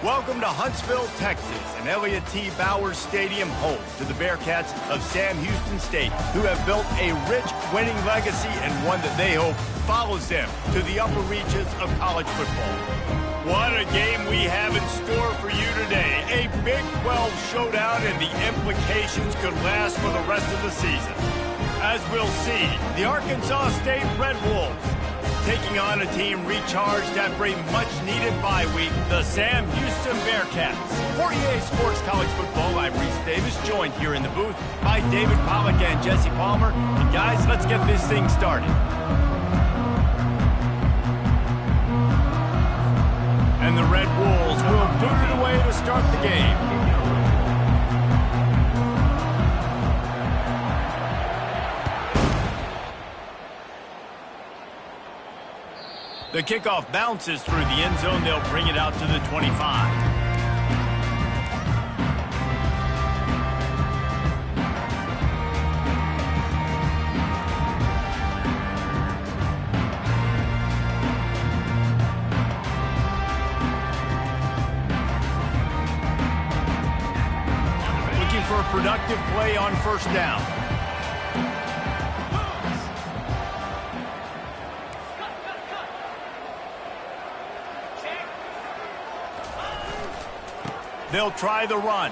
Welcome to Huntsville, Texas, and Elliott T. Bowers Stadium home to the Bearcats of Sam Houston State, who have built a rich winning legacy and one that they hope follows them to the upper reaches of college football. What a game we have in store for you today. A Big 12 showdown, and the implications could last for the rest of the season. As we'll see, the Arkansas State Red Wolves taking on a team recharged after a much-needed bye week, the Sam Houston Bearcats. For EA Sports College Football, I'm Reese Davis, joined here in the booth by David Pollack and Jesse Palmer. And guys, let's get this thing started. And the Red Wolves will boot it away to start the game. The kickoff bounces through the end zone. They'll bring it out to the 25. Looking for a productive play on first down. They'll try the run.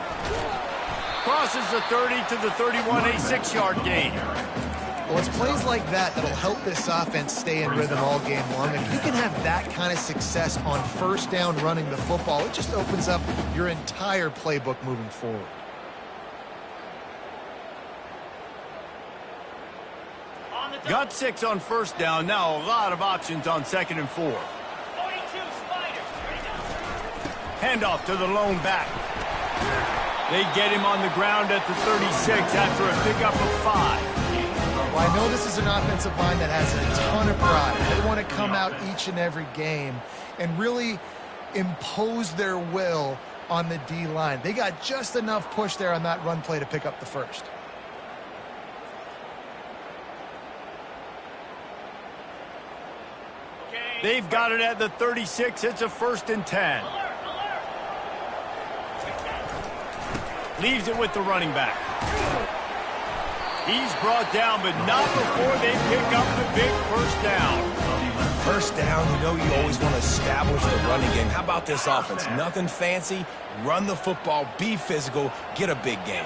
Crosses the 30 to the 31, a 6-yard gain. Well, it's plays like that that'll help this offense stay in rhythm all game long. If you can have that kind of success on first down running the football, it just opens up your entire playbook moving forward. Got 6 on first down. Now a lot of options on 2nd and 4. Handoff to the lone back. They get him on the ground at the 36 after a pickup of 5. Well, I know this is an offensive line that has a ton of pride. They want to come out each and every game and really impose their will on the D-line. They got just enough push there on that run play to pick up the first. They've got it at the 36. It's a 1st and 10. Leaves it with the running back. He's brought down, but not before they pick up the big first down. First down, you know you always want to establish the running game. How about this offense? Nothing fancy. Run the football, be physical, get a big gain.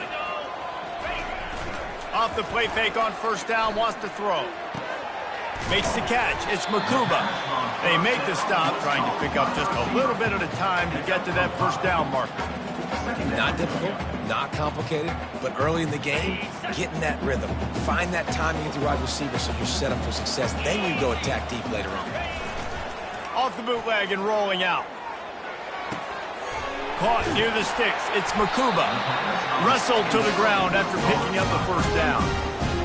Off the play fake on first down, wants to throw. Makes the catch. It's Makuba. They make the stop, trying to pick up just a little bit at a time to get to that first down marker. Not difficult, not complicated, but early in the game, get in that rhythm. Find that timing with your wide receiver so you're set up for success. Then you go attack deep later on. Off the bootleg and rolling out. Caught near the sticks. It's Makuba. Wrestled to the ground after picking up the first down.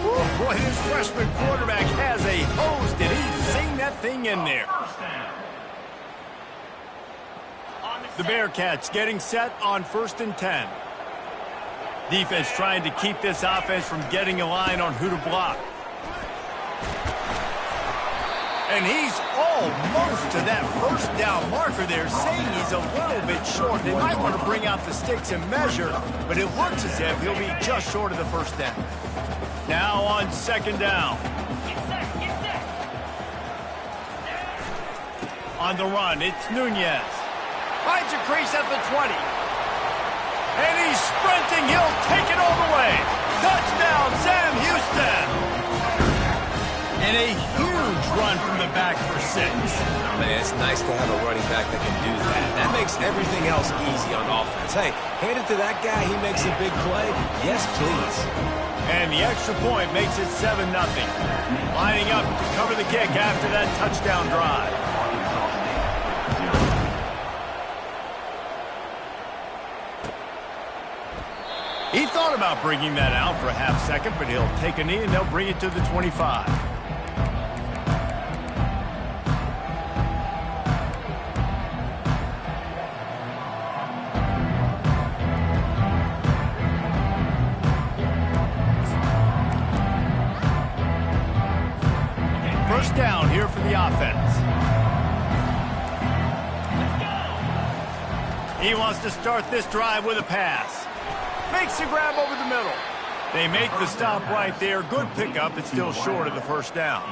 Woo, boy, this freshman quarterback has a hose. Did he sing that thing in there? The Bearcats getting set on 1st and 10. Defense trying to keep this offense from getting a line on who to block. And he's almost to that first down marker there, saying he's a little bit short. They might want to bring out the sticks and measure, but it looks as if he'll be just short of the first down. Now on 2nd down. On the run, it's Nunez. Finds a crease at the 20. And he's sprinting. He'll take it all the way. Touchdown, Sam Houston. And a huge run from the back for 6. Man, it's nice to have a running back that can do that. That makes everything else easy on offense. Hey, hand it to that guy. He makes a big play. Yes, please. And the extra point makes it 7-0. Lining up to cover the kick after that touchdown drive. He thought about bringing that out for a half second, but he'll take a knee and they'll bring it to the 25. First down here for the offense. He wants to start this drive with a pass. Makes the grab over the middle. They make the stop right there. Good pickup. It's still short of the first down.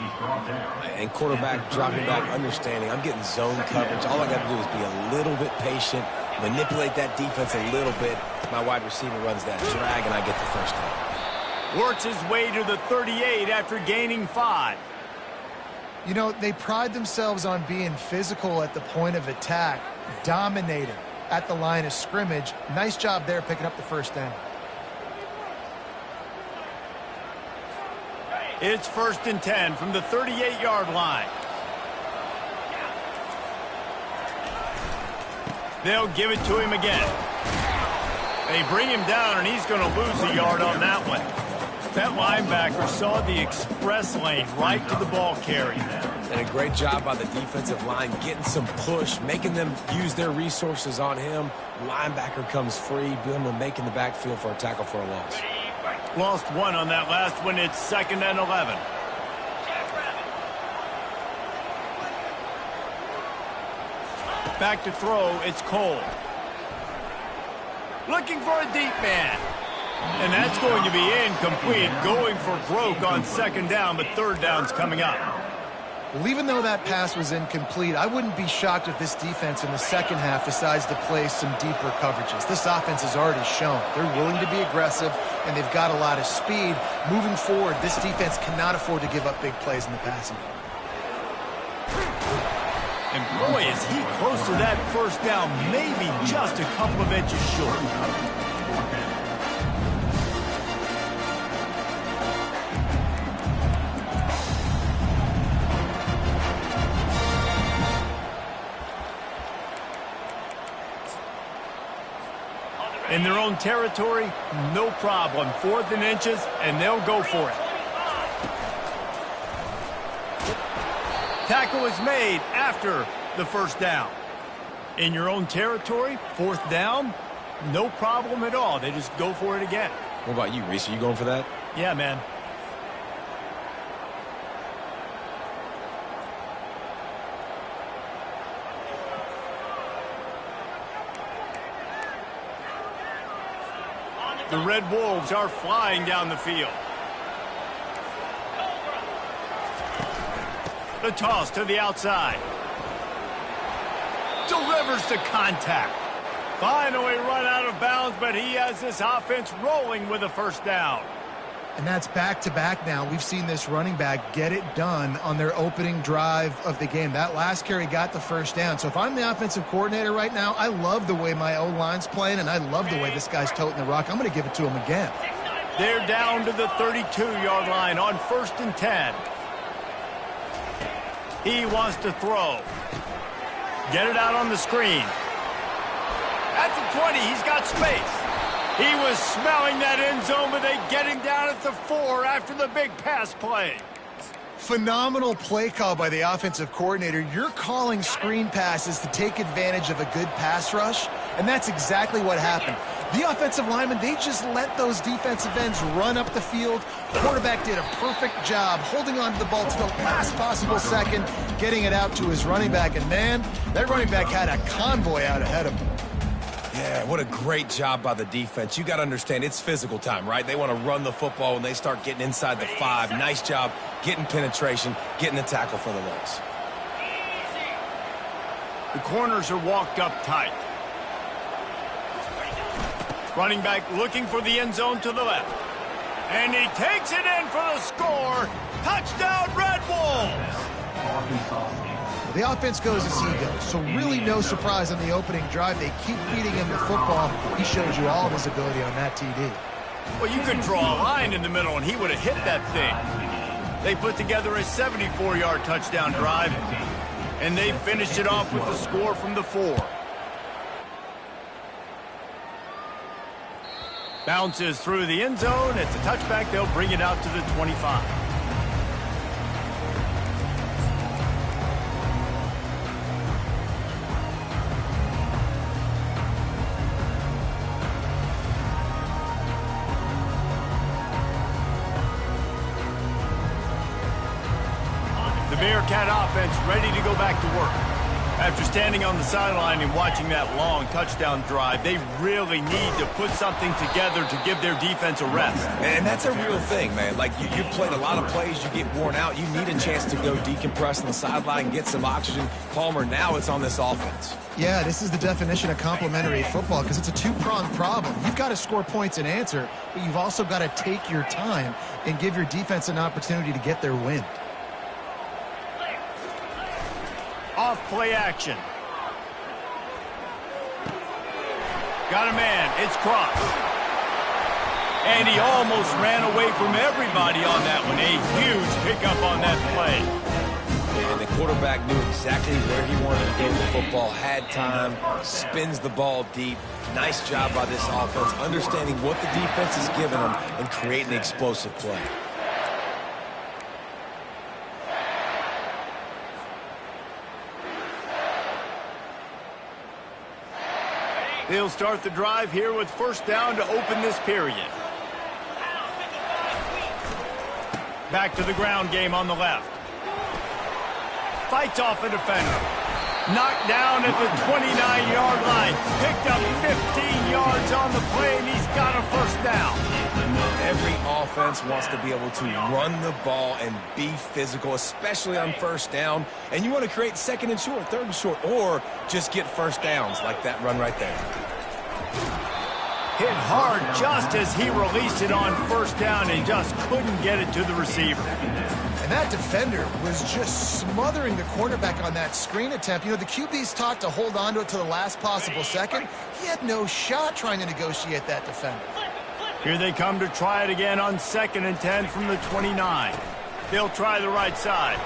And quarterback dropping back, understanding. I'm getting zone coverage. All I got to do is be a little bit patient, manipulate that defense a little bit. My wide receiver runs that drag, and I get the first down. Works his way to the 38 after gaining 5. You know, they pride themselves on being physical at the point of attack, dominating at the line of scrimmage. Nice job there picking up the first down. It's 1st and 10 from the 38-yard line. They'll give it to him again. They bring him down, and he's going to lose a yard on that one. That linebacker saw the express lane right to the ball carrier. And a great job by the defensive line, getting some push, making them use their resources on him. Linebacker comes free, Boomer making the backfield for a tackle for a loss. Lost 1 on that last one. It's 2nd and 11. Back to throw. It's Cole. Looking for a deep man. And that's going to be incomplete. Going for broke on 2nd down, but 3rd down's coming up. Well, even though that pass was incomplete, I wouldn't be shocked if this defense in the second half decides to play some deeper coverages. This offense has already shown they're willing to be aggressive, and they've got a lot of speed. Moving forward, this defense cannot afford to give up big plays in the passing game. And boy, is he close to that first down, maybe just a couple of inches short. In their own territory, no problem. 4th and inches, and they'll go for it. Tackle is made after the first down. In your own territory, 4th down, no problem at all. They just go for it again. What about you, Reese? Are you going for that? Yeah, man. The Red Wolves are flying down the field. The toss to the outside. Delivers the contact. Finally run out of bounds, but he has this offense rolling with a first down. And that's back-to-back now. We've seen this running back get it done on their opening drive of the game. That last carry got the first down. So if I'm the offensive coordinator right now, I love the way my O-line's playing, and I love the way this guy's toting the rock. I'm going to give it to him again. They're down to the 32-yard line on 1st and 10. He wants to throw. Get it out on the screen. At the 20, he's got space. He was smelling that end zone, but they get him down at the 4 after the big pass play. Phenomenal play call by the offensive coordinator. You're calling screen passes to take advantage of a good pass rush, and that's exactly what happened. The offensive linemen, they just let those defensive ends run up the field. The quarterback did a perfect job holding on to the ball to the last possible second, getting it out to his running back. And, man, that running back had a convoy out ahead of him. Yeah, what a great job by the defense. You got to understand, it's physical time, right? They want to run the football when they start getting inside the 5. Nice job getting penetration, getting the tackle for the loss. The corners are walked up tight. Running back looking for the end zone to the left. And he takes it in for the score. Touchdown, Red Wolves! The offense goes as he goes, so really no surprise on the opening drive. They keep feeding him the football. He shows you all of his ability on that TD. Well, you could draw a line in the middle, and he would have hit that thing. They put together a 74-yard touchdown drive, and they finished it off with the score from the 4. Bounces through the end zone. It's a touchback. They'll bring it out to the 25. The Bearcat offense ready to go back to work. After standing on the sideline and watching that long touchdown drive, they really need to put something together to give their defense a rest. And that's a real thing, man. Like, you played a lot of plays, you get worn out. You need a chance to go decompress on the sideline and get some oxygen. Palmer, now it's on this offense. Yeah, this is the definition of complementary football because it's a two-pronged problem. You've got to score points and answer, but you've also got to take your time and give your defense an opportunity to get their wind. Off play action. Got a man. It's Cross. And he almost ran away from everybody on that one. A huge pickup on that play. And the quarterback knew exactly where he wanted to go with the football, had time, spins the ball deep. Nice job by this offense, understanding what the defense is giving them and creating an explosive play. They'll start the drive here with first down to open this period. Back to the ground game on the left. Fights off a defender. Knocked down at the 29-yard line. Picked up 15 yards on the play, and he's got a first down. Every offense wants to be able to run the ball and be physical, especially on first down. And you want to create second and short, third and short, or just get first downs like that run right there. Hit hard just as he released it on first down and just couldn't get it to the receiver. And that defender was just smothering the quarterback on that screen attempt. You know, the QB's taught to hold on to it to the last possible second. He had no shot trying to negotiate that defender. Here they come to try it again on 2nd and 10 from the 29. They'll try the right side.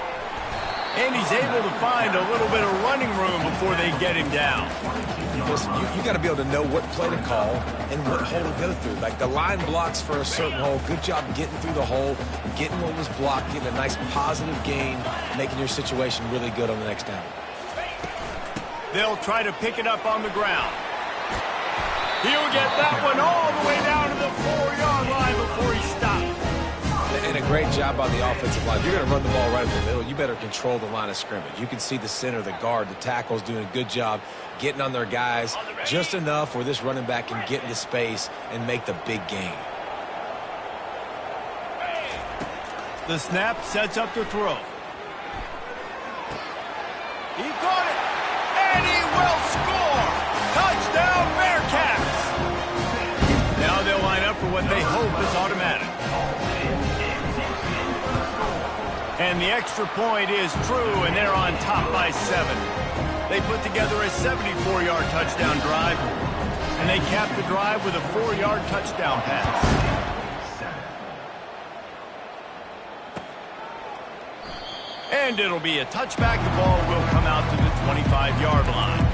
And he's able to find a little bit of running room before they get him down. Listen, you got to be able to know what play to call and what hole to go through. Like, the line blocks for a certain hole. Good job getting through the hole, getting what was blocked, getting a nice positive gain, making your situation really good on the next down. They'll try to pick it up on the ground. He'll get that one all the way down to the 4-yard line before he stops. And a great job by the offensive line. If you're going to run the ball right in the middle, you better control the line of scrimmage. You can see the center, the guard, the tackles doing a good job getting on their guys just enough where this running back can get into space and make the big gain. The snap sets up the throw. He caught it, and he will score! Touchdown, Bearcats! Now they'll line up for what they hope is automatic. And the extra point is true, and they're on top by 7. They put together a 74-yard touchdown drive, and they cap the drive with a 4-yard touchdown pass. And it'll be a touchback. The ball will come out to the 25-yard line.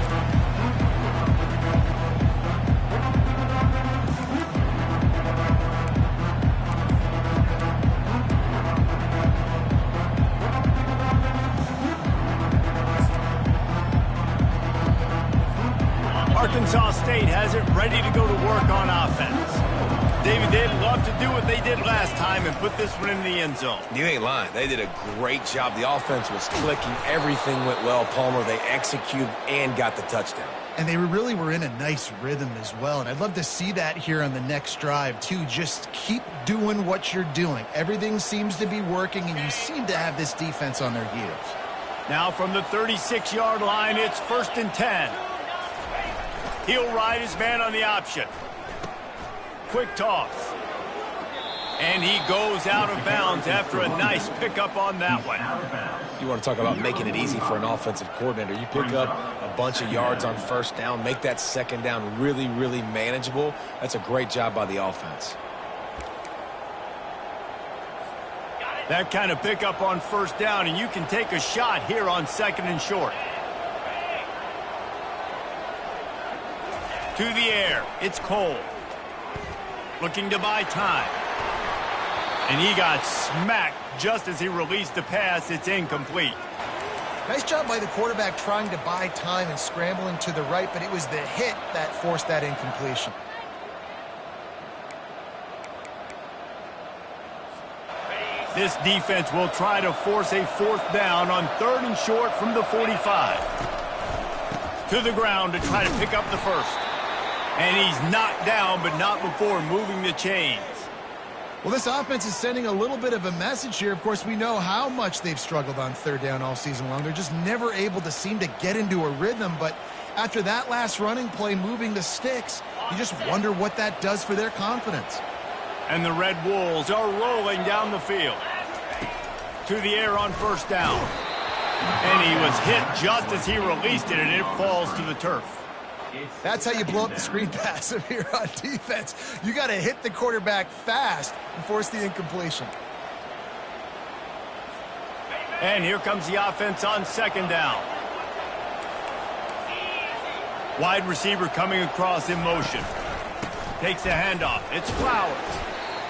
Arkansas State has it ready to go to work on offense. David, they'd love to do what they did last time and put this one in the end zone. You ain't lying. They did a great job. The offense was clicking. Everything went well. Palmer, they executed and got the touchdown. And they really were in a nice rhythm as well. And I'd love to see that here on the next drive, too. Just keep doing what you're doing. Everything seems to be working, and you seem to have this defense on their heels. Now from the 36-yard line, it's 1st and 10. He'll ride his man on the option. Quick toss. And he goes out of bounds after a nice pickup on that one. You want to talk about making it easy for an offensive coordinator. You pick up a bunch of yards on first down, make that second down really, really manageable. That's a great job by the offense. That kind of pickup on first down, and you can take a shot here on 2nd and short. To the air, it's Cole. Looking to buy time. And he got smacked just as he released the pass. It's incomplete. Nice job by the quarterback trying to buy time and scrambling to the right, but it was the hit that forced that incompletion. This defense will try to force a 4th down on 3rd and short from the 45. To the ground to try to pick up the first. And he's knocked down, but not before moving the chains. Well, this offense is sending a little bit of a message here. Of course, we know how much they've struggled on third down all season long. They're just never able to seem to get into a rhythm. But after that last running play, moving the sticks, you just wonder what that does for their confidence. And the Red Wolves are rolling down the field. To the air on first down. And he was hit just as he released it, and it falls to the turf. That's how you blow up the screen pass here on defense. You got to hit the quarterback fast and force the incompletion. And here comes the offense on second down. Wide receiver coming across in motion. Takes the handoff. It's Flowers.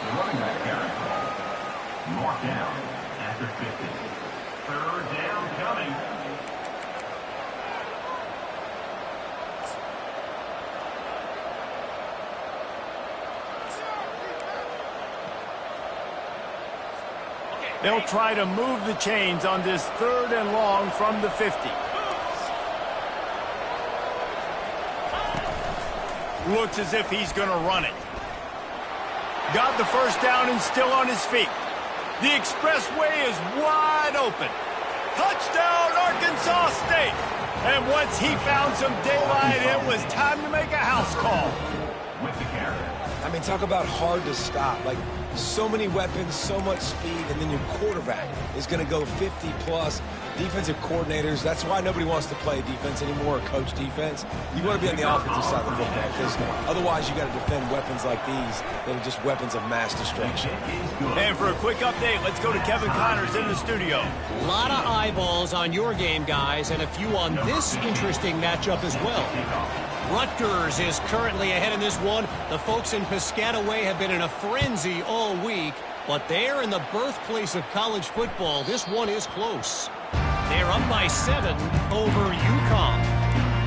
The running back carry. Mark down after 50. Third down coming. They'll try to move the chains on this third and long from the 50. Looks as if he's going to run it. Got the first down and still on his feet. The expressway is wide open. Touchdown, Arkansas State. And once he found some daylight, it was time to make a house call. With the carry. I mean, talk about hard to stop. Like, so many weapons, so much speed, and then your quarterback is going to go 50-plus. Defensive coordinators, that's why nobody wants to play defense anymore or coach defense. You want to be on the offensive side of the football because otherwise you got to defend weapons like these that are just weapons of mass destruction. And for a quick update, let's go to Kevin Connors in the studio. A lot of eyeballs on your game, guys, and a few on this interesting matchup as well. Rutgers is currently ahead in this one. The folks in Piscataway have been in a frenzy all week, but they're in the birthplace of college football. This one is close. They're up by 7 over UConn.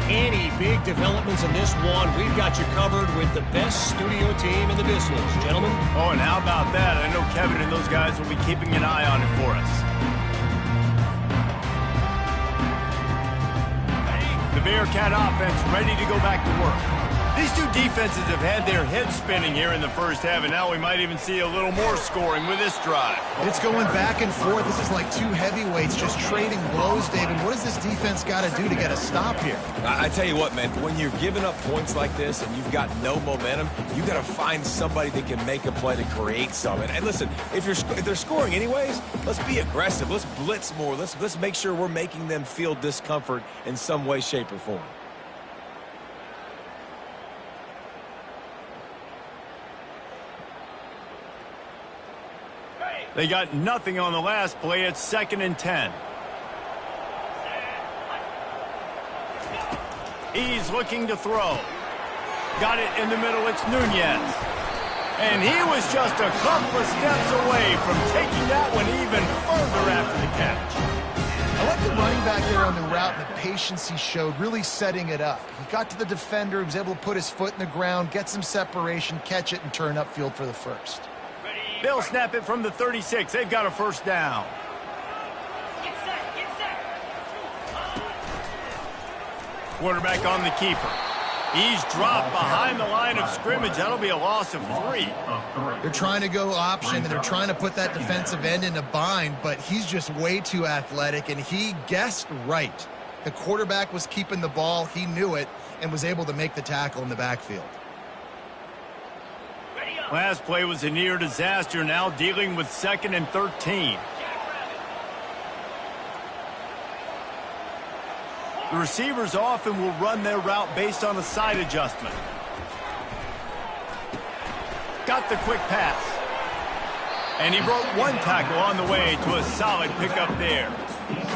Any big developments in this one, we've got you covered with the best studio team in the business, gentlemen. Oh, and how about that? I know Kevin and those guys will be keeping an eye on it for us. The Bearcat offense ready to go back to work. These two defenses have had their heads spinning here in the first half, and now we might even see a little more scoring with this drive. It's going back and forth. This is like two heavyweights just trading blows, David. What does this defense got to do to get a stop here? I tell you what, man, when you're giving up points like this and you've got no momentum, you got to find somebody that can make a play to create something. And listen, if they're scoring anyways, let's be aggressive. Let's blitz more. Let's make sure we're making them feel discomfort in some way, shape, or form. They got nothing on the last play. It's 2nd and 10. He's looking to throw. Got it in the middle. It's Nunez. And he was just a couple of steps away from taking that one even further after the catch. I like the running back there on the route and the patience he showed, really setting it up. He got to the defender, he was able to put his foot in the ground, get some separation, catch it, and turn upfield for the first. They'll snap it from the 36. They've got a first down. Quarterback on the keeper. He's dropped behind the line of scrimmage. That'll be a loss of 3. They're trying to go option, and they're trying to put that defensive end in a bind, but he's just way too athletic, and he guessed right. The quarterback was keeping the ball. He knew it and was able to make the tackle in the backfield. Last play was a near disaster, now dealing with 2nd and 13. The receivers often will run their route based on a side adjustment. Got the quick pass. And he broke one tackle on the way to a solid pickup there.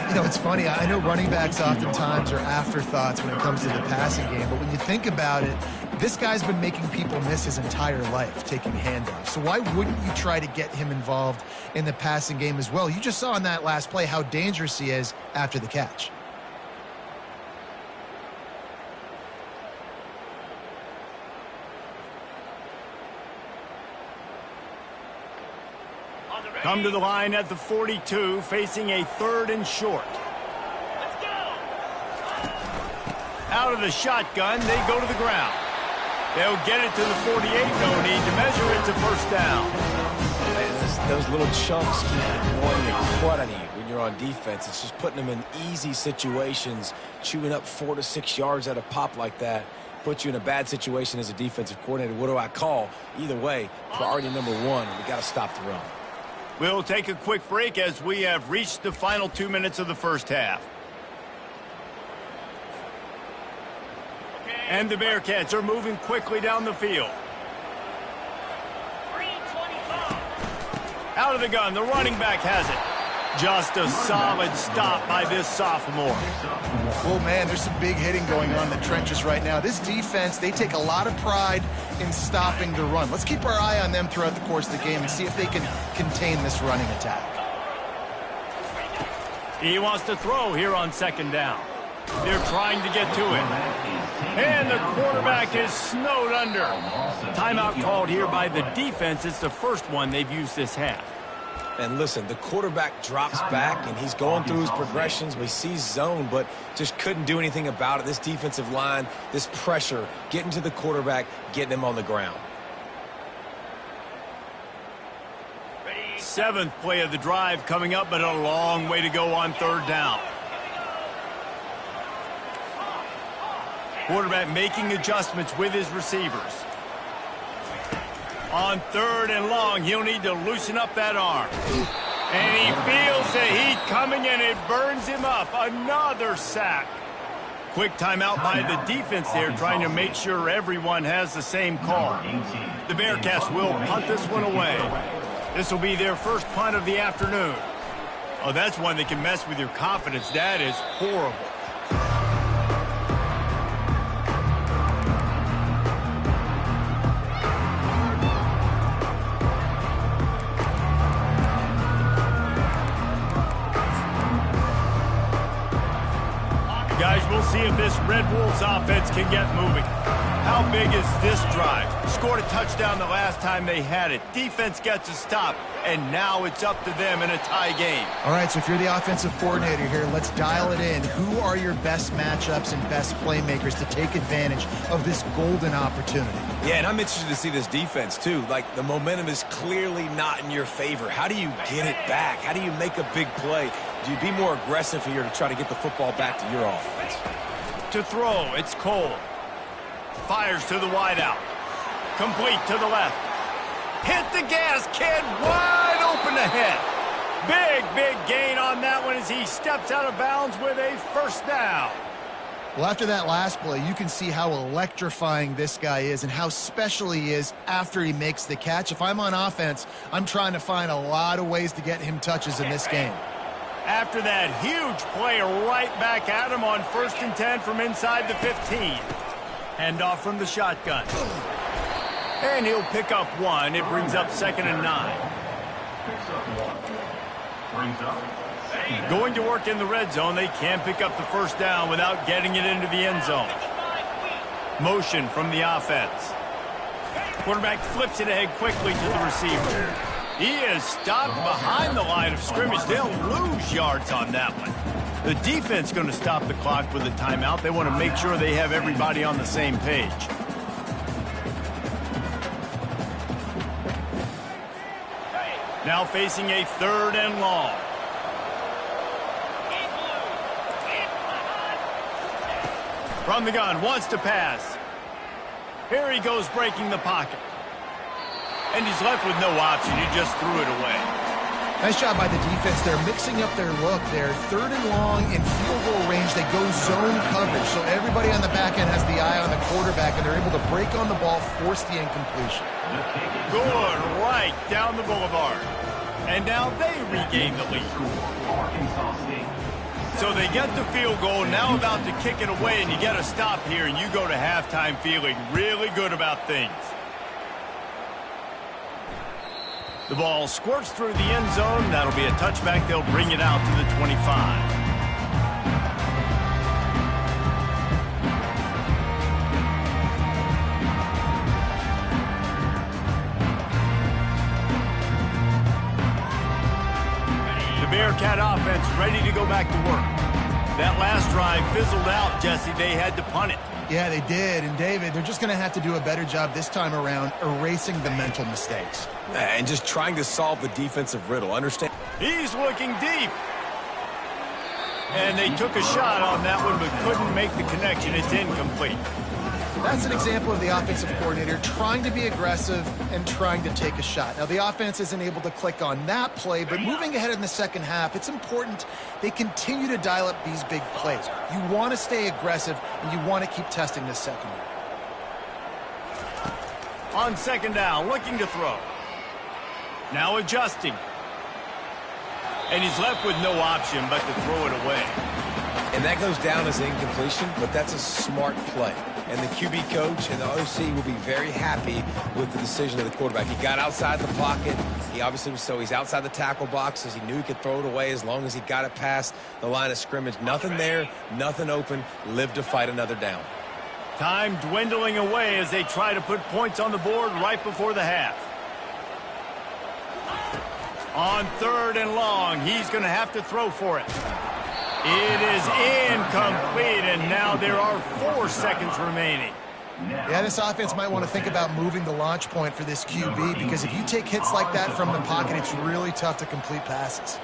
You know, it's funny. I know running backs oftentimes are afterthoughts when it comes to the passing game, but when you think about it, this guy's been making people miss his entire life, taking handoffs. So why wouldn't you try to get him involved in the passing game as well? You just saw in that last play how dangerous he is after the catch. Come to the line at the 42, facing a 3rd and short. Out of the shotgun, they go to the ground. They'll get it to the 48, no need to measure it to first down. Man, those little chunks keep annoying the crud out of you when you're on defense. It's just putting them in easy situations, chewing up 4 to 6 yards at a pop like that. Puts you in a bad situation as a defensive coordinator. What do I call? Either way, priority number one, we got to stop the run. We'll take a quick break as we have reached the final 2 minutes of the first half. And the Bearcats are moving quickly down the field. Out of the gun, the running back has it. Just a solid stop by this sophomore. Oh, man, there's some big hitting going on in the trenches right now. This defense, they take a lot of pride in stopping the run. Let's keep our eye on them throughout the course of the game and see if they can contain this running attack. He wants to throw here on second down. They're trying to get to it. And the quarterback is snowed under. Timeout called here by the defense. It's the first one they've used this half. And listen, the quarterback drops back, and he's going through his progressions. We see zone, but just couldn't do anything about it. This defensive line, this pressure, getting to the quarterback, getting him on the ground. 7th play of the drive coming up, but a long way to go on third down. Quarterback making adjustments with his receivers. On third and long, he'll need to loosen up that arm. And he feels the heat coming, and it burns him up. Another sack. Quick timeout by the defense there, trying to make sure everyone has the same call. The Bearcats will punt this one away. This will be their first punt of the afternoon. Oh, that's one that can mess with your confidence. That is horrible. Guys, we'll see if this Red Wolves offense can get moving. How big is this drive? Scored a touchdown the last time they had it. Defense gets a stop, and now it's up to them in a tie game. All right, so if you're the offensive coordinator here, let's dial it in. Who are your best matchups and best playmakers to take advantage of this golden opportunity? Yeah, and I'm interested to see this defense, too. Like, the momentum is clearly not in your favor. How do you get it back? How do you make a big play? Do you be more aggressive here to try to get the football back to your offense? To throw, it's Cole. Fires to the wideout. Complete to the left. Hit the gas, kid. Wide open ahead. Big gain on that one as he steps out of bounds with a first down. Well, after that last play, you can see how electrifying this guy is and how special he is after he makes the catch. If I'm on offense, I'm trying to find a lot of ways to get him touches in this game. After that huge play right back at him on 1st and 10 from inside the 15. Handoff from the shotgun. And he'll pick up one. It brings up 2nd and 9. Going to work in the red zone. They can pick up the first down without getting it into the end zone. Motion from the offense. Quarterback flips it ahead quickly to the receiver. He is stopped behind the line of scrimmage. They'll lose yards on that one. The defense going to stop the clock with a timeout. They want to make sure they have everybody on the same page. Now facing a 3rd and long. From the gun, wants to pass. Here he goes breaking the pocket. And he's left with no option. He just threw it away. Nice job by the defense. They're mixing up their look. They're 3rd and long in field goal range. They go zone coverage. So everybody on the back end has the eye on the quarterback, and they're able to break on the ball, force the incompletion. Good right down the boulevard. And now they regain the lead. So they get the field goal, now about to kick it away, and you get a stop here, and you go to halftime feeling really good about things. The ball squirts through the end zone. That'll be a touchback. They'll bring it out to the 25. The Bearcat offense ready to go back to work. That last drive fizzled out, Jesse. They had to punt it. Yeah, they did. And, David, they're just going to have to do a better job this time around erasing the mental mistakes. And just trying to solve the defensive riddle. Understand? He's looking deep. And they took a shot on that one, but couldn't make the connection. It's incomplete. That's an example of the offensive coordinator trying to be aggressive and trying to take a shot. Now, the offense isn't able to click on that play, but moving ahead in the second half, it's important they continue to dial up these big plays. You want to stay aggressive, and you want to keep testing this secondary. On second down, looking to throw. Now adjusting. And he's left with no option but to throw it away. And that goes down as an incompletion, but that's a smart play. And the QB coach and the OC will be very happy with the decision of the quarterback. He got outside the pocket. He obviously was he's outside the tackle boxes. He knew he could throw it away as long as he got it past the line of scrimmage. Nothing there, nothing open. Live to fight another down. Time dwindling away as they try to put points on the board right before the half. On third and long, he's going to have to throw for it. It is incomplete, and now there are 4 seconds remaining. Yeah, this offense might want to think about moving the launch point for this QB, because if you take hits like that from the pocket, it's really tough to complete passes.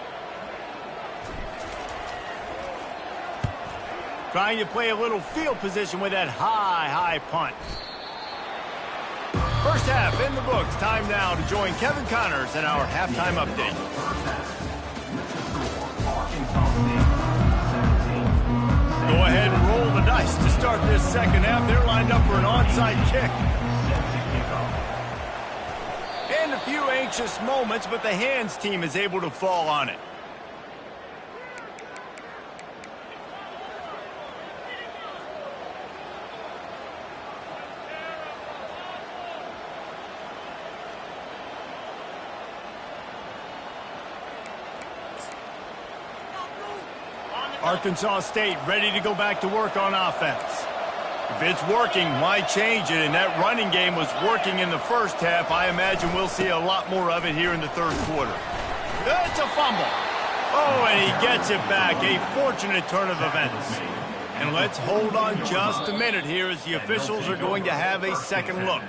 Trying to play a little field position with that high punt. First half in the books. Time now to join Kevin Connors in our halftime update. Go ahead and roll the dice to start this second half. They're lined up for an onside kick. And a few anxious moments, but the hands team is able to fall on it. Arkansas State ready to go back to work on offense. If it's working, why change it? And that running game was working in the first half. I imagine we'll see a lot more of it here in the third quarter. That's a fumble. Oh, and he gets it back. A fortunate turn of events. And let's hold on just a minute here as the officials are going to have a second look.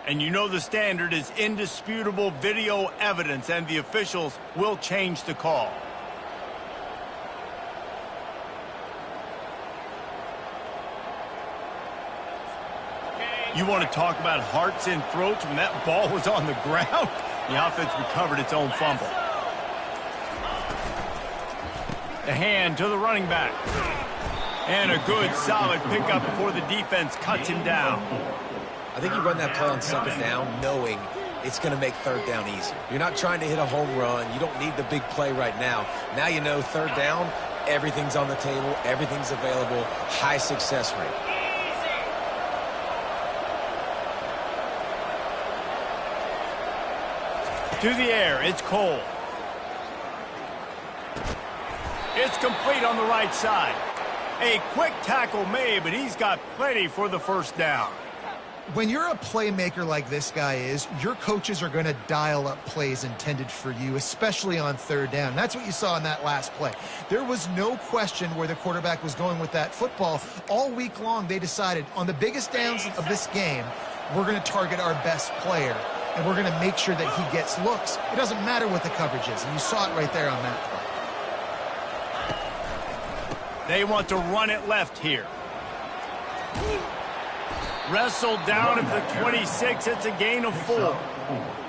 And you know the standard is indisputable video evidence, and the officials will change the call. You want to talk about hearts and throats when that ball was on the ground? The offense recovered its own fumble. The hand to the running back. And a good, solid pickup before the defense cuts him down. I think you run that play on second down knowing it's going to make third down easier. You're not trying to hit a home run. You don't need the big play right now. Now you know third down, everything's on the table, everything's available, high success rate. To the air, it's Cole. It's complete on the right side. A quick tackle made, but he's got plenty for the first down. When you're a playmaker like this guy is, your coaches are going to dial up plays intended for you, especially on third down. That's what you saw in that last play. There was no question where the quarterback was going with that football. All week long, they decided on the biggest downs of this game, we're going to target our best player, and we're going to make sure that he gets looks. It doesn't matter what the coverage is, and you saw it right there on that play. They want to run it left here. Wrestled down at the 26. It's a gain of 4.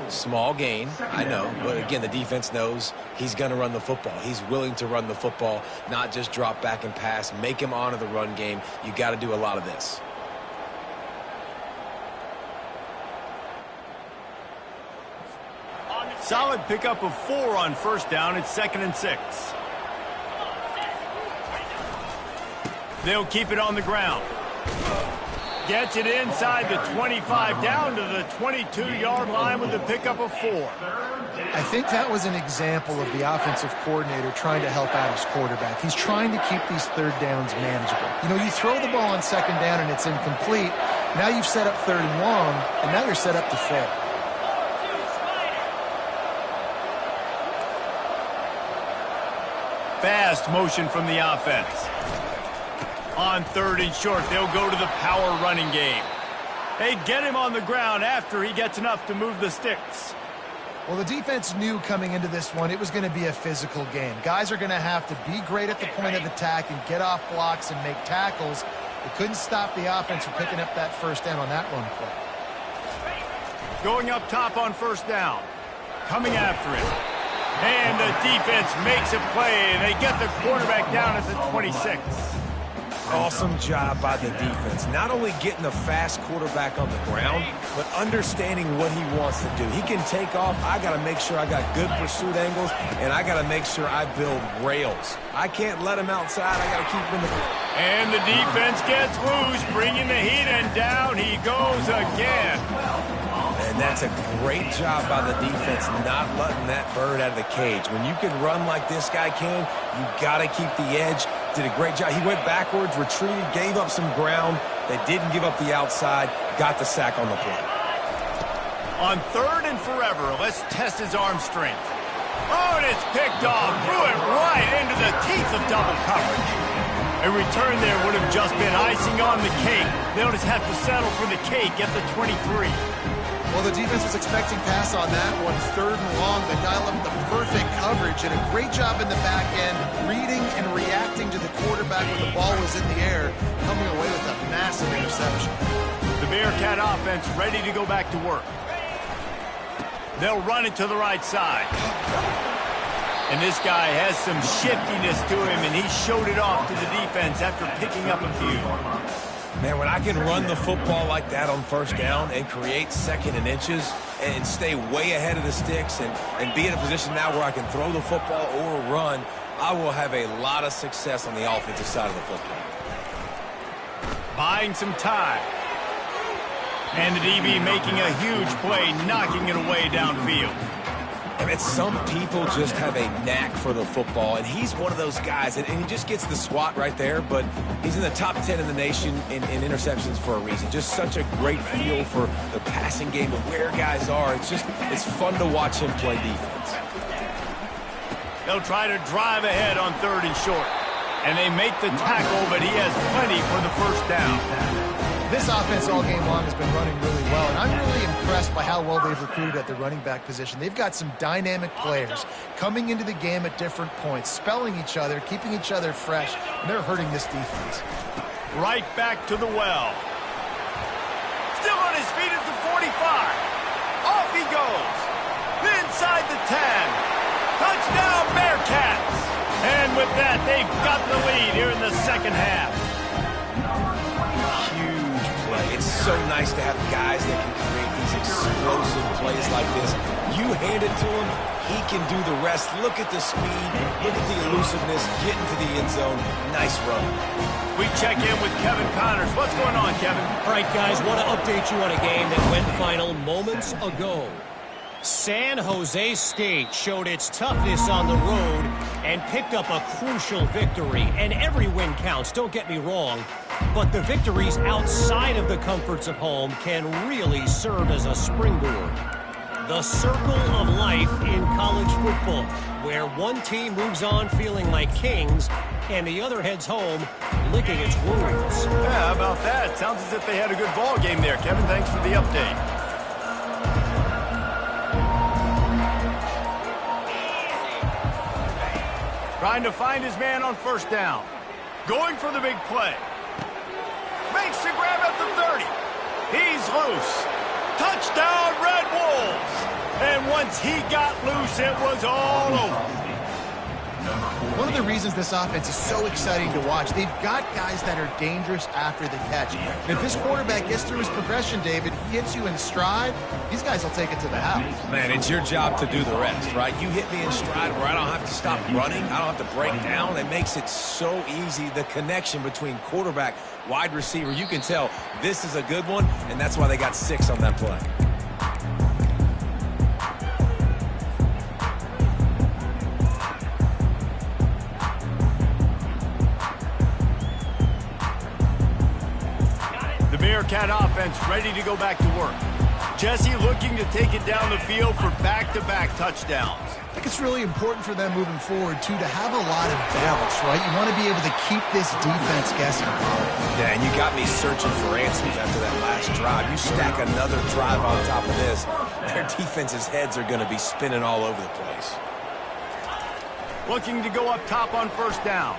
Small gain, I know, but again, the defense knows he's going to run the football. He's willing to run the football, not just drop back and pass, make him honor the run game. You got to do a lot of this. Solid pickup of 4 on first down. It's 2nd and 6. They'll keep it on the ground. Gets it inside the 25, down to the 22-yard line with a pickup of 4. I think that was an example of the offensive coordinator trying to help out his quarterback. He's trying to keep these third downs manageable. You know, you throw the ball on second down and it's incomplete. Now you've set up third and long, and now you're set up to fail. fast motion from the offense. On 3rd and short, they'll go to the power running game. They get him on the ground after he gets enough to move the sticks. Well, the defense knew coming into this one it was going to be a physical game. Guys are going to have to be great at the point of attack and get off blocks and make tackles. They couldn't stop the offense from picking up that first down on that run play. Going up top on 1st down. Coming after it. And the defense makes a play, and they get the quarterback down at the 26. Awesome job by the defense. Not only getting a fast quarterback on the ground, but understanding what he wants to do. He can take off. I got to make sure I got good pursuit angles, and I got to make sure I build rails. I can't let him outside. I got to keep him in the... And the defense gets loose, bringing the heat, and down he goes again. And that's a great job by the defense, not letting that bird out of the cage. When you can run like this guy can, you got to keep the edge. Did a great job. He went backwards, retreated, gave up some ground. They didn't give up the outside, got the sack on the play. On 3rd and forever, let's test his arm strength. Oh, and it's picked off. Threw it right into the teeth of double coverage. A return there would have just been icing on the cake. They'll just have to settle for the cake at the 23. Well, the defense was expecting pass on that one. 3rd and long. They dial up the perfect coverage and a great job in the back end, reading and reacting to the quarterback when the ball was in the air, coming away with a massive interception. The Bearcat offense ready to go back to work. They'll run it to the right side. And this guy has some shiftiness to him, and he showed it off to the defense after picking up a few. Man, when I can run the football like that on 1st down and create 2nd and inches and stay way ahead of the sticks and be in a position now where I can throw the football or run, I will have a lot of success on the offensive side of the football. Buying some time. And the DB making a huge play, knocking it away downfield. And some people just have a knack for the football, and he's one of those guys, and he just gets the swat right there, but he's in the top 10 in the nation in interceptions for a reason. Just such a great feel for the passing game and where guys are. It's fun to watch him play defense. They'll try to drive ahead on 3rd and short, and they make the tackle, but he has plenty for the 1st down. This offense all game long has been running really well, and I'm really impressed by how well they've recruited at the running back position. They've got some dynamic players coming into the game at different points, spelling each other, keeping each other fresh, and they're hurting this defense. Right back to the well. Still on his feet at the 45. Off he goes. Inside the 10. Touchdown, Bearcats! And with that, they've got the lead here in the 2nd half. It's so nice to have guys that can create these explosive plays like this. You hand it to him, he can do the rest. Look at the speed, look at the elusiveness, get into the end zone. Nice run. We check in with Kevin Connors. What's going on, Kevin? All right, guys, want to update you on a game that went final moments ago. San Jose State showed its toughness on the road and picked up a crucial victory. And every win counts, don't get me wrong. But the victories outside of the comforts of home can really serve as a springboard. The circle of life in college football, where one team moves on feeling like kings and the other heads home licking its wounds. Yeah, how about that? Sounds as if they had a good ball game there. Kevin, thanks for the update. Trying to find his man on 1st down. Going for the big play. Makes the grab at the 30. He's loose. Touchdown, Red Wolves. And once he got loose, it was all over. One of the reasons this offense is so exciting to watch, they've got guys that are dangerous after the catch. And if this quarterback gets through his progression, David, he hits you in stride, these guys will take it to the house. Man, it's your job to do the rest, right? You hit me in stride where I don't have to stop running. I don't have to break down. It makes it so easy, the connection between quarterback, wide receiver. You can tell this is a good one, and that's why they got 6 on that play. The Bearcat offense ready to go back to work. Jesse looking to take it down the field for back-to-back touchdowns. I think it's really important for them moving forward, too, to have a lot of balance, right? You want to be able to keep this defense guessing. Yeah, and you got me searching for answers after that last drive. You stack another drive on top of this, their defense's heads are going to be spinning all over the place. Looking to go up top on first down.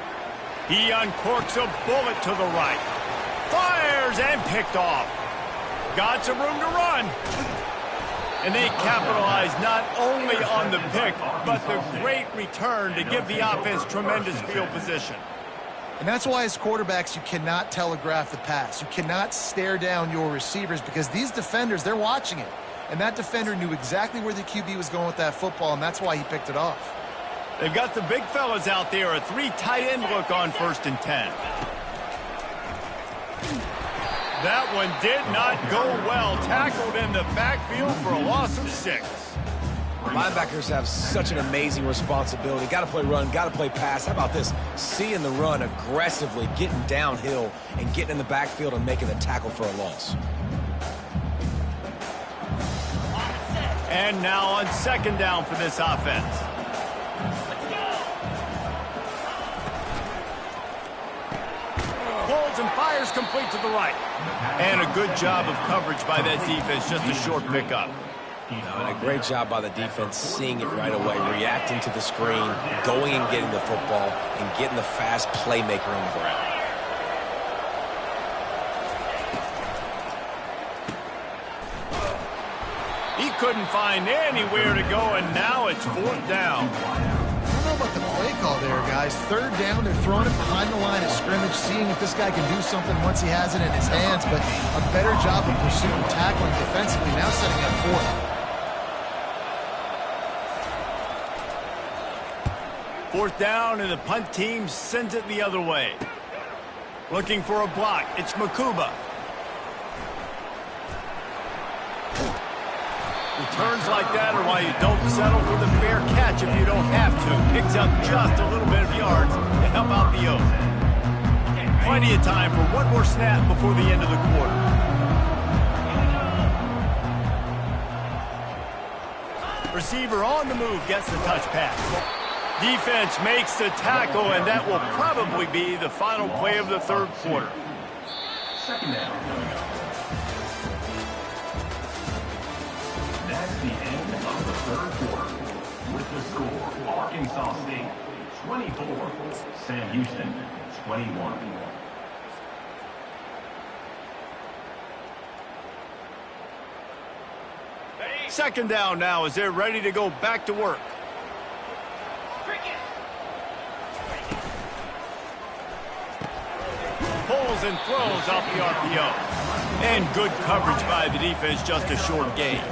He uncorks a bullet to the right. Fires and picked off. Got some room to run. And they capitalize not only on the pick, but the great return to give the offense tremendous field position. And that's why as quarterbacks, you cannot telegraph the pass. You cannot stare down your receivers because these defenders, they're watching it. And that defender knew exactly where the QB was going with that football, and that's why he picked it off. They've got the big fellas out there, a 3 tight end look on 1st and 10. That one did not go well. Tackled in the backfield for a loss of 6. Linebackers have such an amazing responsibility. Got to play run, got to play pass. How about this? Seeing the run aggressively, getting downhill, and getting in the backfield and making the tackle for a loss. And now on 2nd down for this offense. Pulls and fires complete to the right. And a good job of coverage by that defense, just a short pickup. And a great job by the defense seeing it right away, reacting to the screen, going and getting the football, and getting the fast playmaker on the ground. He couldn't find anywhere to go, and now it's 4th down. I don't know about the play call there, guys. 3rd down, they're throwing it behind the line of scrimmage, seeing if this guy can do something once he has it in his hands, but a better job of pursuit and tackling defensively, now setting up 4th. 4th down, and the punt team sends it the other way. Looking for a block. It's Makuba. Returns like that are why you don't settle for the fair catch if you don't have to. Picks up just a little bit of yards to help out the O's. Plenty of time for one more snap before the end of the quarter. Receiver on the move gets the touch pass. Defense makes the tackle, and that will probably be the final play of the 3rd quarter. 2nd down. That's the end of the 3rd quarter. With the score, Arkansas State 24, Sam Houston 21. Second down now as they're ready to go back to work. Pulls and throws off the RPO. And good coverage by the defense, just a short gain.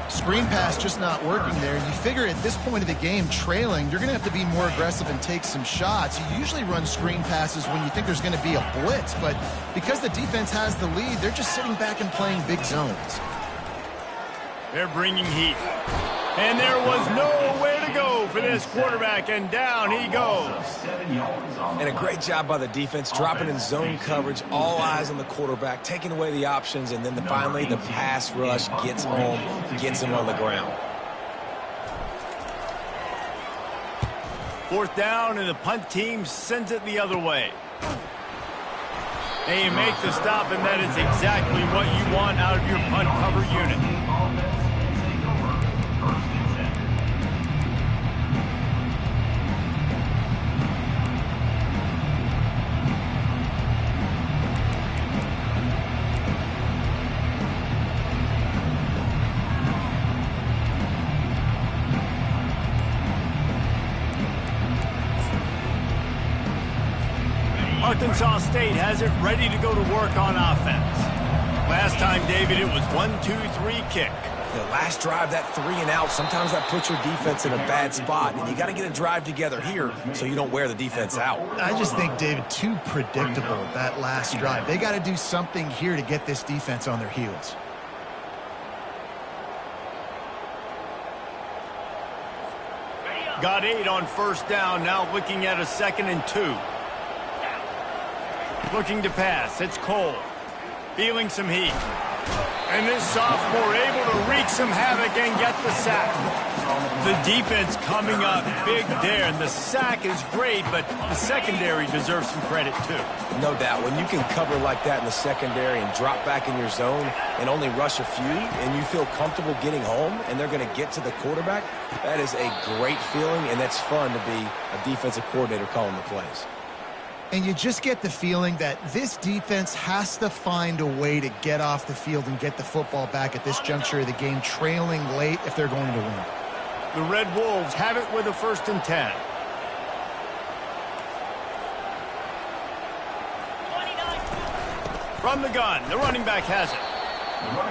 Screen pass just not working there. You figure at this point of the game, trailing, you're going to have to be more aggressive and take some shots. You usually run screen passes when you think there's going to be a blitz, but because the defense has the lead, they're just sitting back and playing big zones. They're bringing heat. And there was nowhere to go for this quarterback, and down he goes. And a great job by the defense, dropping in zone coverage, all eyes on the quarterback, taking away the options, and then finally the pass rush gets home, gets him on the ground. 4th down, and the punt team sends it the other way. They make the stop, and that is exactly what you want out of your punt cover unit. Arkansas State has it ready to go to work on offense. Last time, David, it was 1-2-3 kick. The last drive, that 3 and out, sometimes that puts your defense in a bad spot, and you got to get a drive together here so you don't wear the defense out. I just think, David, too predictable that last drive. They got to do something here to get this defense on their heels. Got 8 on first down, now looking at a 2nd and 2. Looking to pass, it's Cole. Feeling some heat. And this sophomore able to wreak some havoc and get the sack. The defense coming up big there, and the sack is great, but the secondary deserves some credit too. No doubt. When you can cover like that in the secondary and drop back in your zone and only rush a few, and you feel comfortable getting home, and they're going to get to the quarterback, that is a great feeling, and that's fun to be a defensive coordinator calling the plays. And you just get the feeling that this defense has to find a way to get off the field and get the football back at this juncture of the game, trailing late if they're going to win. The Red Wolves have it with a 1st and 10. From the gun, the running back has it.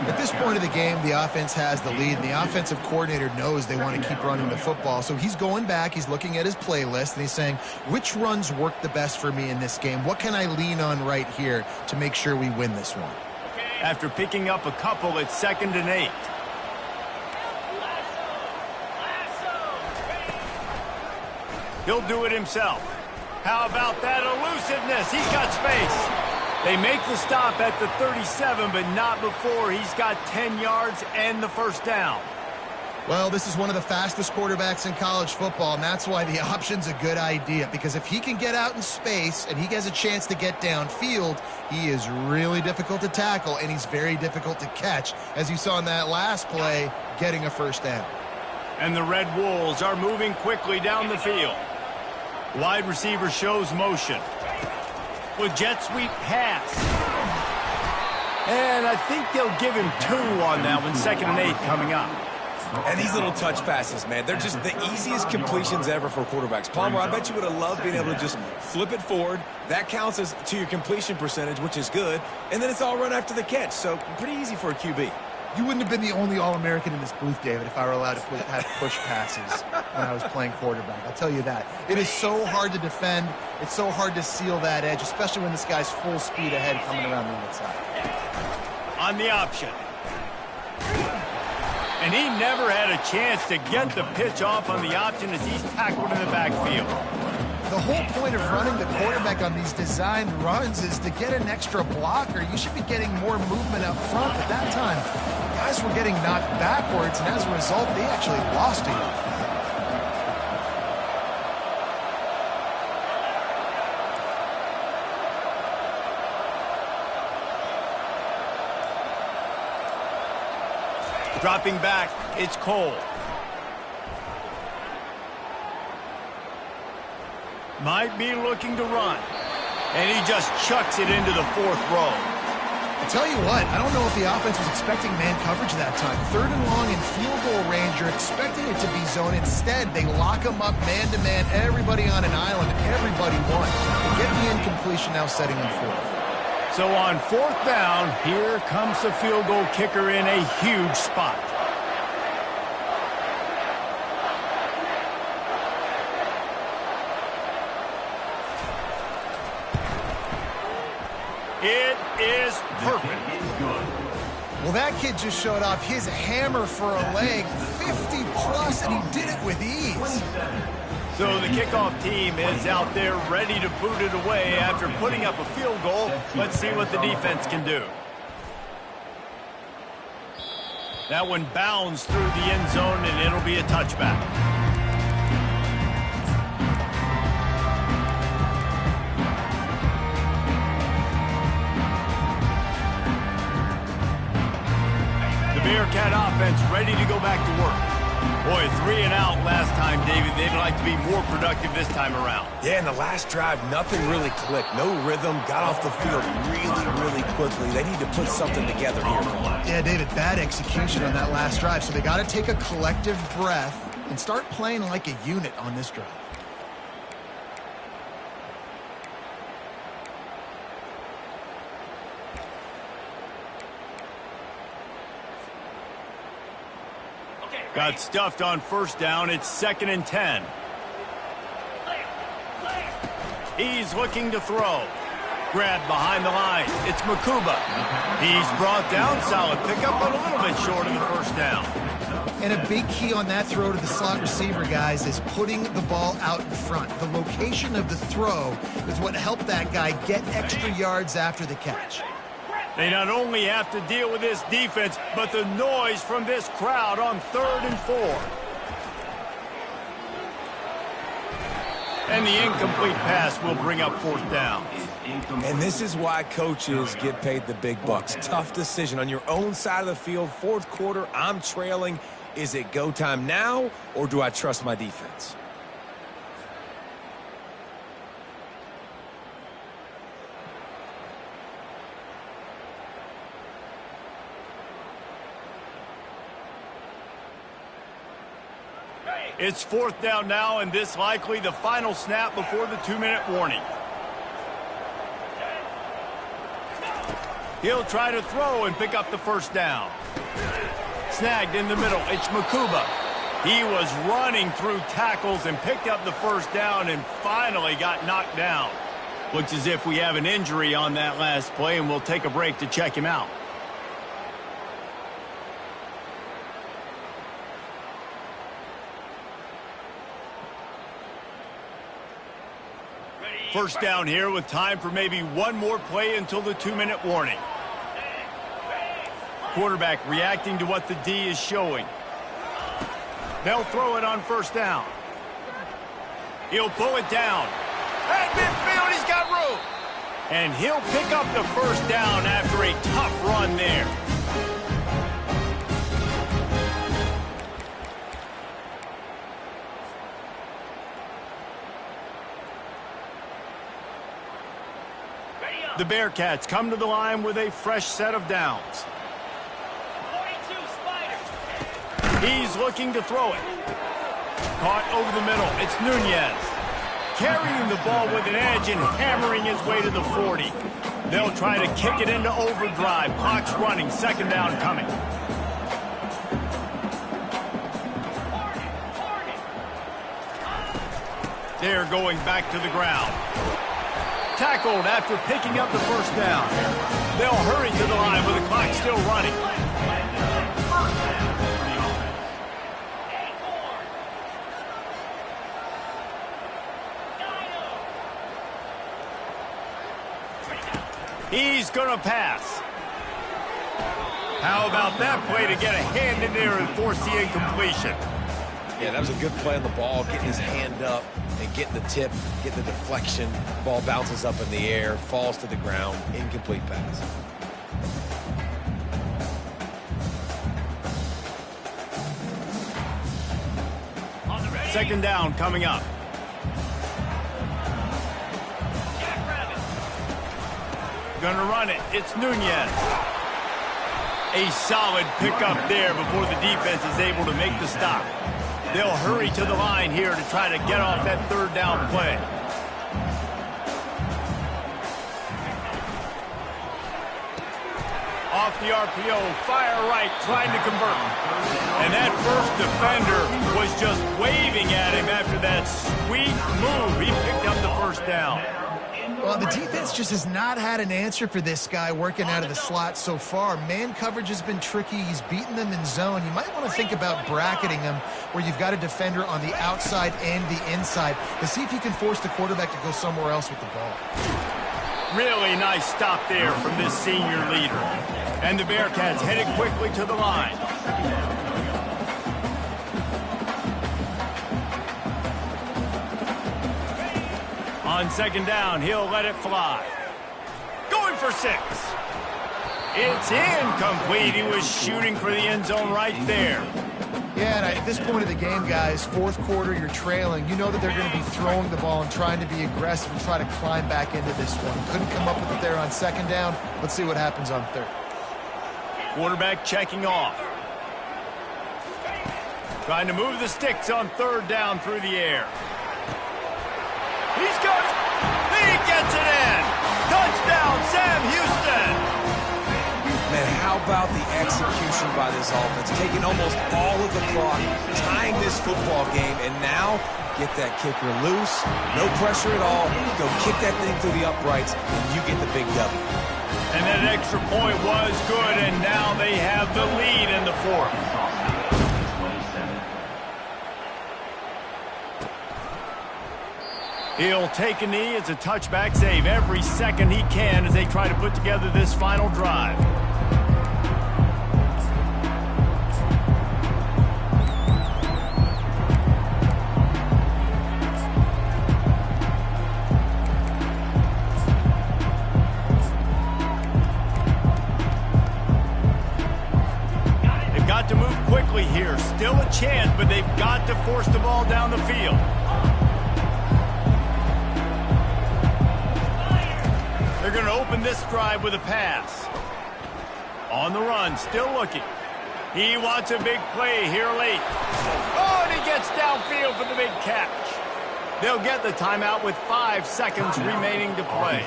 At this point of the game, the offense has the lead, and the offensive coordinator knows they want to keep running the football. So he's going back, he's looking at his playlist, and he's saying, which runs work the best for me in this game? What can I lean on right here to make sure we win this one? After picking up a couple, it's 2nd and 8. He'll do it himself. How about that elusiveness? He's got space. They make the stop at the 37, but not before he's got 10 yards and the 1st down. Well, this is one of the fastest quarterbacks in college football, and that's why the option's a good idea, because if he can get out in space and he has a chance to get downfield, he is really difficult to tackle, and he's very difficult to catch, as you saw in that last play, getting a 1st down. And the Red Wolves are moving quickly down the field. Wide receiver shows motion. With jet sweep pass. And I think they'll give him 2 on that one. 2nd and 8 coming up. And these little touch passes, man, they're just the easiest completions ever for quarterbacks. Palmer, I bet you would have loved being able to just flip it forward. That counts as to your completion percentage, which is good. And then it's all run after the catch. So pretty easy for a QB. You wouldn't have been the only All-American in this booth, David, if I were allowed to have push passes when I was playing quarterback. I'll tell you that. It is so hard to defend. It's so hard to seal that edge, especially when this guy's full speed ahead coming around the outside. On the option. And he never had a chance to get the pitch off on the option as he's tackled in the backfield. The whole point of running the quarterback on these designed runs is to get an extra blocker. You should be getting more movement up front. At that time, guys were getting knocked backwards, and as a result, they actually lost a yard. Dropping back, it's Cole. Might be looking to run. And he just chucks it into the 4th row. I tell you what, I don't know if the offense was expecting man coverage that time. 3rd and long in field goal range, you're expecting it to be zone. Instead, they lock them up man-to-man, everybody on an island, everybody won. They get the incompletion now, setting them 4th. So on 4th down, here comes the field goal kicker in a huge spot. It is perfect. Well, that kid just showed off his hammer for a leg, 50-plus, and he did it with ease. So the kickoff team is out there ready to boot it away after putting up a field goal. Let's see what the defense can do. That one bounds through the end zone, and it'll be a touchback. Bearcat offense ready to go back to work. Boy, 3 and out last time, David. They'd like to be more productive this time around. Yeah, in the last drive, nothing really clicked. No rhythm, got off the field really quickly. They need to put something together here. Yeah, David, bad execution on that last drive. So they got to take a collective breath and start playing like a unit on this drive. Got stuffed on 1st down. It's 2nd and 10. He's looking to throw. Grabbed behind the line. It's Makuba. He's brought down. Solid pickup, but a little bit short of the 1st down. And a big key on that throw to the slot receiver, guys, is putting the ball out in front. The location of the throw is what helped that guy get extra yards after the catch. They not only have to deal with this defense, but the noise from this crowd on 3rd and 4. And the incomplete pass will bring up 4th down. And this is why coaches get paid the big bucks. Tough decision on your own side of the field. 4th quarter, I'm trailing. Is it go time now, or do I trust my defense? It's 4th down now, and this likely the final snap before the 2-minute warning. He'll try to throw and pick up the 1st down. Snagged in the middle, it's Makuba. He was running through tackles and picked up the 1st down and finally got knocked down. Looks as if we have an injury on that last play, and we'll take a break to check him out. First down here with time for maybe one more play until the 2-minute warning. Quarterback reacting to what the D is showing. They'll throw it on 1st down. He'll pull it down. At midfield, he's got room. And he'll pick up the 1st down after a tough run there. The Bearcats come to the line with a fresh set of downs. 42 Spider. He's looking to throw it. Caught over the middle. It's Nunez. Carrying the ball with an edge and hammering his way to the 40. They'll try to kick it into overdrive. Clock's running. 2nd down coming. They're going back to the ground. Tackled after picking up the 1st down. They'll hurry to the line with the clock still running. He's going to pass. How about that play to get a hand in there and force the incompletion? Yeah, that was a good play on the ball, getting his hand up and getting the tip, getting the deflection. Ball bounces up in the air, falls to the ground, incomplete pass. Second down coming up. Gonna run it. It's Nunez. A solid pickup there before the defense is able to make the stop. They'll hurry to the line here to try to get off that 3rd down play. Off the RPO, fire right, trying to convert. And that first defender was just waving at him after that sweet move. He picked up the 1st down. Well, the defense just has not had an answer for this guy working out of the slot so far. Man coverage has been tricky. He's beaten them in zone. You might want to think about bracketing him where you've got a defender on the outside and the inside to see if you can force the quarterback to go somewhere else with the ball. Really nice stop there from this senior leader. And the Bearcats headed quickly to the line. On 2nd down, he'll let it fly. Going for 6. It's incomplete. He was shooting for the end zone right there. Yeah, and at this point of the game, guys, 4th quarter, you're trailing. You know that they're going to be throwing the ball and trying to be aggressive and try to climb back into this one. Couldn't come up with it there on 2nd down. Let's see what happens on 3rd. Quarterback checking off. Trying to move the sticks on 3rd down through the air. He's got it. He gets it in. Touchdown, Sam Houston. Man, how about the execution by this offense? Taking almost all of the clock, tying this football game, and now get that kicker loose. No pressure at all. Go kick that thing through the uprights, and you get the big W. And that extra point was good, and now they have the lead in the 4th. He'll take a knee. It's a touchback save every second he can as they try to put together this final drive. They've got to move quickly here. Still a chance, but they've got to force the ball down the field. They're going to open this drive with a pass. On the run, still looking. He wants a big play here late. Oh, and he gets downfield for the big catch. They'll get the timeout with 5 seconds remaining to play.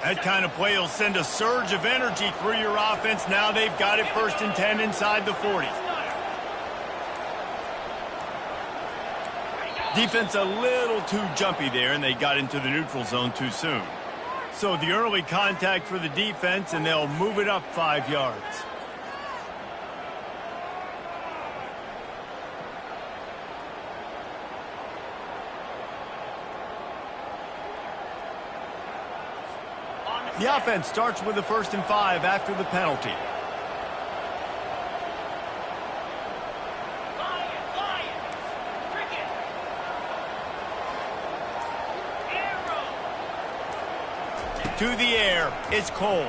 That kind of play will send a surge of energy through your offense. Now they've got it 1st and 10 inside the 40. Defense a little too jumpy there, and they got into the neutral zone too soon. So the early contact for the defense, and they'll move it up 5 yards. The offense starts with the 1st and 5 after the penalty. To the air, it's Cole.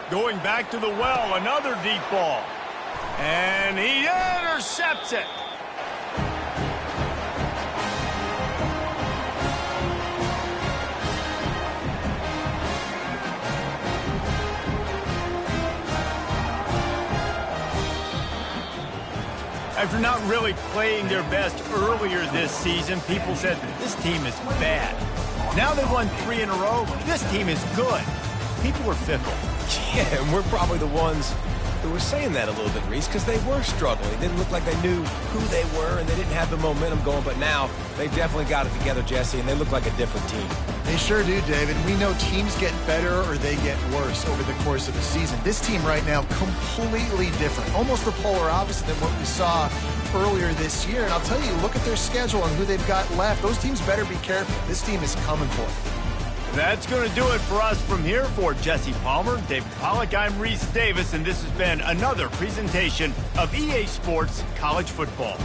Going back to the well, another deep ball. And he intercepts it. After not really playing their best earlier this season, people said this team is bad. Now they've won 3 in a row. This team is good. People were fickle. Yeah, and we're probably the ones who were saying that a little bit, Reese, because they were struggling. It didn't look like they knew who they were, and they didn't have the momentum going. But now they definitely got it together, Jesse, and they look like a different team. They sure do, David. We know teams get better or they get worse over the course of the season. This team right now, completely different. Almost the polar opposite than what we saw earlier this year. And I'll tell you, look at their schedule and who they've got left. Those teams better be careful. This team is coming for it. That's going to do it for us from here. For Jesse Palmer, David Pollack, I'm Reese Davis, and this has been another presentation of EA Sports College Football.